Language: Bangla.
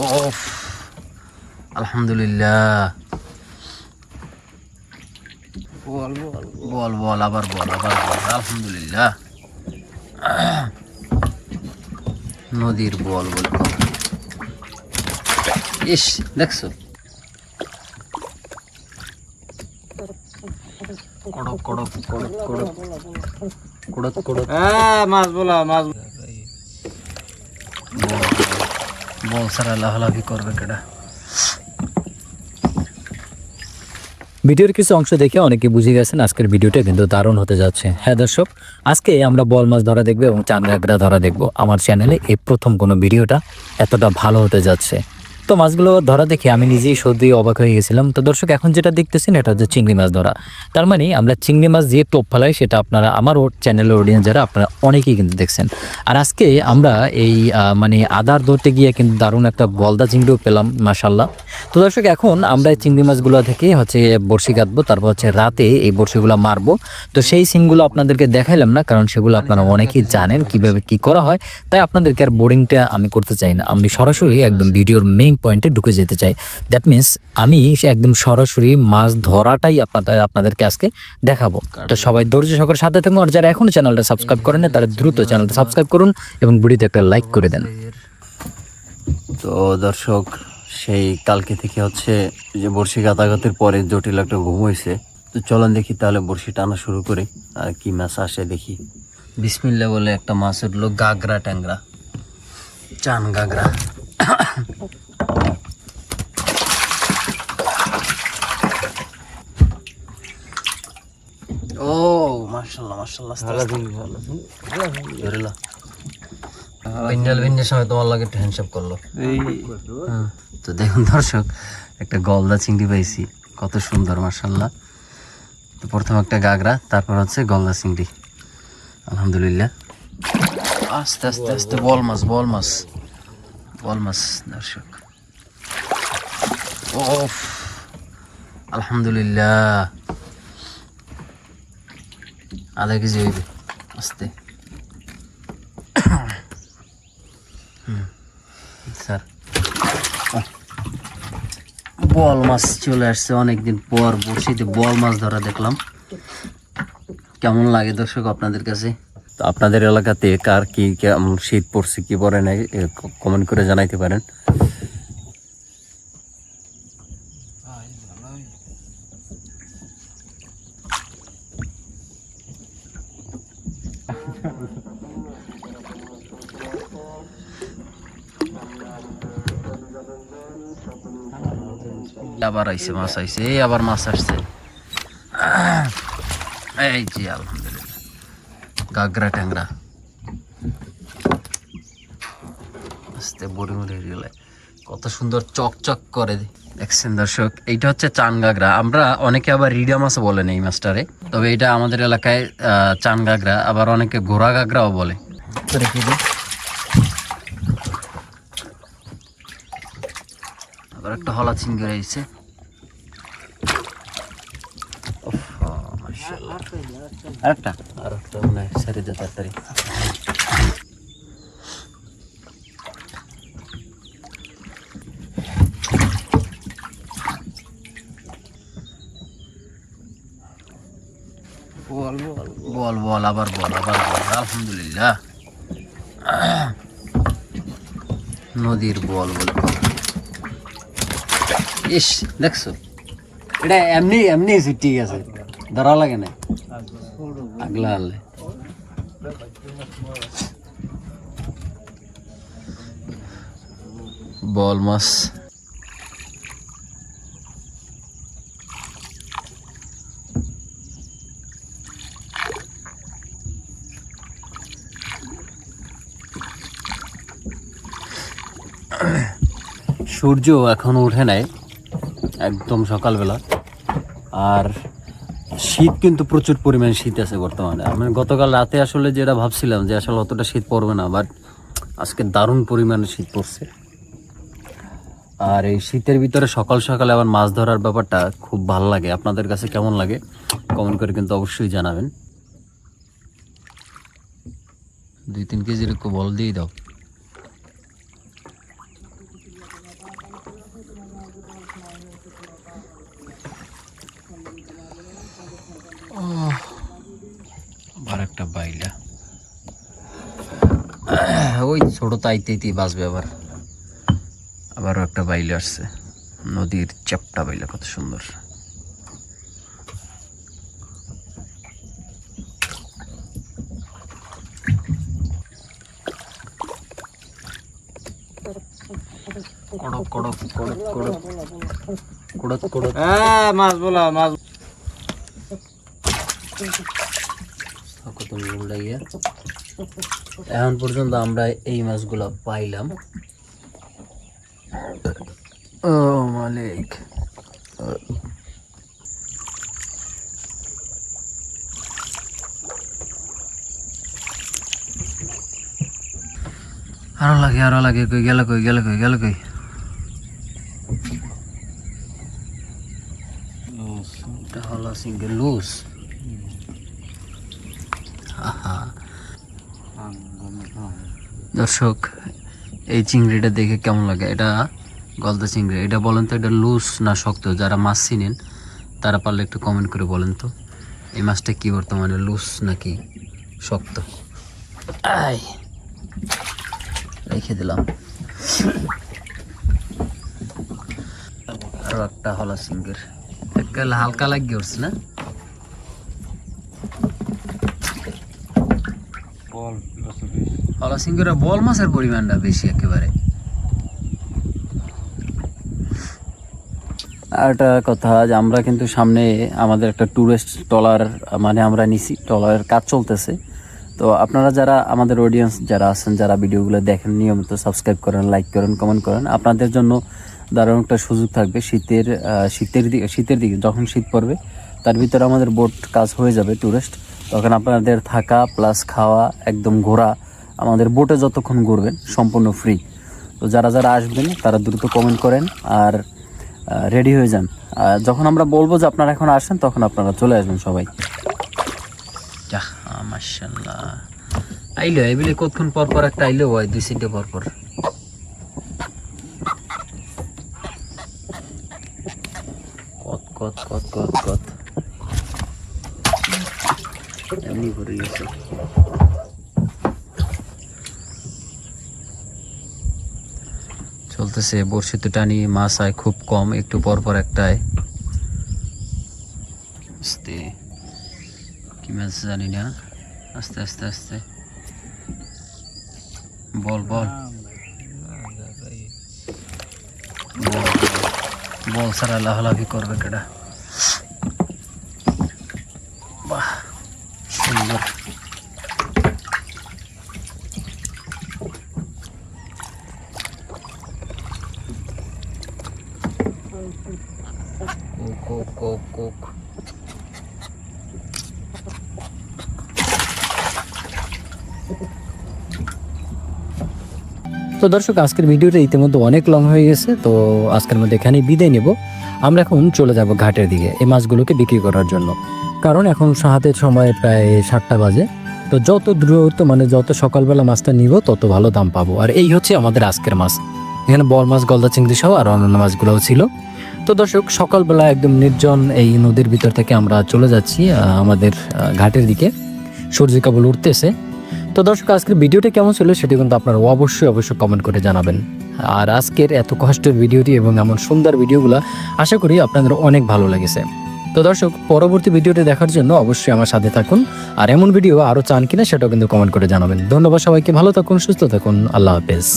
ওফ, আলহামদুলিল্লাহ। বল বল, আবার বল, আবার বল। আলহামদুলিল্লাহ। নদীর বল বলে কথা। ইস, দেখছো কড়ক কড়ক কড়ক কড়ক কড়ক কড়ক। মাছ বলা মাছ। বল সারা লাফালাফি করবে কেডা? ভিডিওর কিছু অংশ দেখে অনেকে বুঝে গেছেন আজকের ভিডিওটা কিন্তু দারুণ হতে যাচ্ছে। হ্যাঁ দর্শক, আজকে আমরা বল মাছ ধরা দেখবো এবং চাংড়া ধরা দেখবো। আমার চ্যানেলে এই প্রথম কোনো ভিডিওটা এতটা ভালো হতে যাচ্ছে। তো মাছগুলো ধরা দেখে আমি নিজেই সত্যি অবাক হয়ে গেছিলাম। তো দর্শক, এখন যেটা দেখতেছেন এটা হচ্ছে চিংড়ি মাছ ধরা। তার মানে আমরা চিংড়ি মাছ দিয়ে টোপ ফেলাই, সেটা আপনারা আমার চ্যানেলের অডিয়েন্স যারা আপনারা অনেকেই কিন্তু দেখছেন। আর আজকে আমরা এই মানে আদার ধরতে গিয়ে কিন্তু দারুণ একটা গলদা চিংড়িও পেলাম মাশাল্লাহ। তো দর্শক, এখন আমরা এই চিংড়ি মাছগুলো থেকে হচ্ছে বড়শি কাটবো, তারপর হচ্ছে রাতে এই বড়শিগুলো মারবো। তো সেই সিনগুলো আপনাদেরকে দেখাইলাম না, কারণ সেগুলো আপনারা অনেকেই জানেন কিভাবে কি করা হয়। তাই আপনাদেরকে আর বোরিংটা আমি করতে চাই না। আমি সরাসরি একদম ভিডিওর মেইন পয়েন্টে ঢুকে যেতে চাই। দ্যাট মিনস আমি একদম সরাসরি মাছ ধরাটাই আপনাদেরকে আজকে দেখাবো। তো সবাই ধৈর্য সহকারে সাথে থাকুন। আর যারা এখনো চ্যানেলটা সাবস্ক্রাইব করেন না, তারা দ্রুত চ্যানেলটা সাবস্ক্রাইব করুন এবং ভিডিওতে একটা লাইক করে দেন। তো দর্শক, সেই কালকে থেকে হচ্ছে যে বড়শি গাতাগাতির পরে জটিল একটা ঘুম হয়েছে। তো চলেন দেখি তাহলে বড়শি টানা শুরু করি আর কি মাছ আসে দেখি। বিসমিল্লাহ বলে একটা মাছ উঠলো, গাগরা ট্যাংরা, চান গাগরা। ও মাশাআল্লাহ মাশাআল্লাহ, ধরেলা ভিন্ডাল ভিন্ডের সময় তোমার লাগে একটা হ্যান্ডশেক করলো। তো দেখুন দর্শক, একটা গলদা চিংড়ি পাইছি, কত সুন্দর মাশাআল্লাহ। তো প্রথম একটা গাগরা, তারপর হচ্ছে গলদা চিংড়ি, আলহামদুলিল্লাহ। আস্তে আস্তে আস্তে বল মাছ বল মাছ বল মাছ দর্শক। ওফ, আলহামদুলিল্লাহ। আধা কেজি হইবে, আস্তে। স্যার, বল মাছ চলে আসছে অনেকদিন পর। বড়শিতে বল মাছ ধরা দেখলাম, কেমন লাগে দর্শক আপনাদের কাছে? তো আপনাদের এলাকাতে কার কি কেমন শীত পড়ছে কি পড়ে নাই কমেন্ট করে জানাইতে পারেন। আবার আইছে মাছ, আইছে এই আবার মাছ আসছে। এই জি আলহামদুলিল্লাহ, গাগরা ট্যাংরা। আস্তে বড়ি মুড়ি গেলে কত সুন্দর চকচক করে দেখছেন দর্শক। এইটা হচ্ছে চান গাগরা, আমরা অনেকে আবার রিডা মাছও বলেন এই মাছটারে, তবে এটা আমাদের এলাকায় চান গাগরা, আবার অনেকে ঘোড়া গাগরাও বলে। আবার একটা হলা চিংড়ি রয়েছে। আরেকটা মনে হয় ছেড়ে দে তাড়াতাড়ি। বল বল, আবার বল, আবার বল। আলহামদুলিল্লাহ। নদীর বল বলে কথা। ইস, দেখছো এটা এমনি এমনি ঠিক আছে, ধরা লাগে না আগলা আনলে। বল মাছ সূর্য এখনো উঠে নাই, একদম সকালবেলা। আর শীত কিন্তু প্রচুর পরিমাণে শীত আছে বর্তমানে। আমি গতকাল রাতে আসলে যেটা ভাবছিলাম যে আসলে অতটা শীত পড়বে না, বাট আজকে দারুণ পরিমাণে শীত পড়ছে। আর এই শীতের ভিতরে সকাল সকালে আবার মাছ ধরার ব্যাপারটা খুব ভালো লাগে। আপনাদের কাছে কেমন লাগে কমেন্ট করে কিন্তু অবশ্যই জানাবেন। 2-3 কেজির একটু বল দিয়ে দাও। বাইলা ওই ছোট তাইতেই বাঁচবে। আবারও একটা বাইলে আসছে, নদীর চ্যাপটা বাইলা, কত সুন্দর। কড়ক কড়ক কড়ক কড়ক কড়ক কড়ক মাছ বলা মাছ। কত নুন লাগিয়ে এখন পর্যন্ত আমরা এই মাছগুলো পাইলাম। ও মালিক, আরো লাগে কই গেল কই এটা হলো সিঙ্গেল লুজ। দর্শক, এই চিংড়িটা দেখে কেমন লাগে? এটা গলদা চিংড়ি। এটা বলেন তো, এটা লুজ না শক্ত? যারা মাছ চিনেন তারা পারলে একটু কমেন্ট করে বলেন তো, এই মাছটা কি বর্তমানে লুজ নাকি শক্ত? রেখে দিলাম। আরো একটা হলা সিঙ্গের, একেবারে হালকা লাগিয়ে উঠছে না? হলা সিঙ্গের বল মাছের পরিমাণটা বেশি একেবারে। আর একটা কথা, যে আমরা কিন্তু সামনে আমাদের একটা ট্যুরিস্ট ট্রলার মানে আমরা নিছি, ট্রলারের কাজ চলতেছে। তো আপনারা যারা আমাদের অডিয়েন্স যারা আছেন, যারা ভিডিওগুলো দেখেন নিয়মিত, সাবস্ক্রাইব করেন, লাইক করেন, কমেন্ট করেন, আপনাদের জন্য দারুণ একটা সুযোগ থাকবে। শীতের দিকে যখন শীত পড়বে, তার ভিতরে আমাদের বোট কাজ হয়ে যাবে ট্যুরিস্ট, তখন আপনাদের থাকা প্লাস খাওয়া একদম ঘোরা, আমাদের বোটে যতক্ষণ ঘুরবেন সম্পূর্ণ ফ্রি। তো যারা যারা আসবেন তারা দ্রুত কমেন্ট করেন আর রেডি হয়ে যান। যখন আমরা বলবো যে আপনারা এখন আসেন, তখন আপনারা চলে আসবেন সবাই। মাশাআল্লাহ, আইলো এবিলে কতক্ষণ পর পর একটা আইলো হয়, 2-3টে পর পর। কত কত কত কত কত এমনি করে গেছে। চলতেছে বড়শিতে টানি, মাছ আয় খুব কম, একটু পর পর একটাই। আস্তে, কি মাছ জানি না, আস্তে আস্তে আস্তে। বল বল বল সারা লাফালাফি করবে কেডা। বাহ, সুন্দর। Coke Coke Coke. তো দর্শক, আজকের ভিডিওটা ইতিমধ্যে অনেক লং হয়ে গেছে, তো আজকের মধ্যে এখানেই বিদায় নেব। আমরা এখন চলে যাব ঘাটের দিকে এই মাছগুলোকে বিক্রি করার জন্য, কারণ এখন হাতের সময় প্রায় 7টা বাজে। তো যত দ্রুত মানে যত সকালবেলা মাছটা নিব তত ভালো দাম পাবো। আর এই হচ্ছে আমাদের আজকের মাছ। এখানে বল মাছ, গলদা চিংড়ি সহ আর অন্যান্য মাছগুলোও ছিল। তো দর্শক, সকালবেলা একদম নির্জন এই নদীর ভিতর থেকে আমরা চলে যাচ্ছি আমাদের ঘাটের দিকে। সূর্য কেবল উঠতেছে। তো দর্শক, আজকের ভিডিওটা কেমন ছিল সেটি কিন্তু আপনারা অবশ্যই কমেন্ট করে জানাবেন। আর আজকের এত কষ্টের ভিডিওটি এবং এমন সুন্দর ভিডিওগুলো আশা করি আপনাদের অনেক ভালো লেগেছে। তো দর্শক, পরবর্তী ভিডিওটি দেখার জন্য অবশ্যই আমার সাথে থাকুন। আর এমন ভিডিও আরও চান কিনা সেটাও কিন্তু কমেন্ট করে জানাবেন। ধন্যবাদ সবাইকে, ভালো থাকুন, সুস্থ থাকুন, আল্লাহ হাফেজ।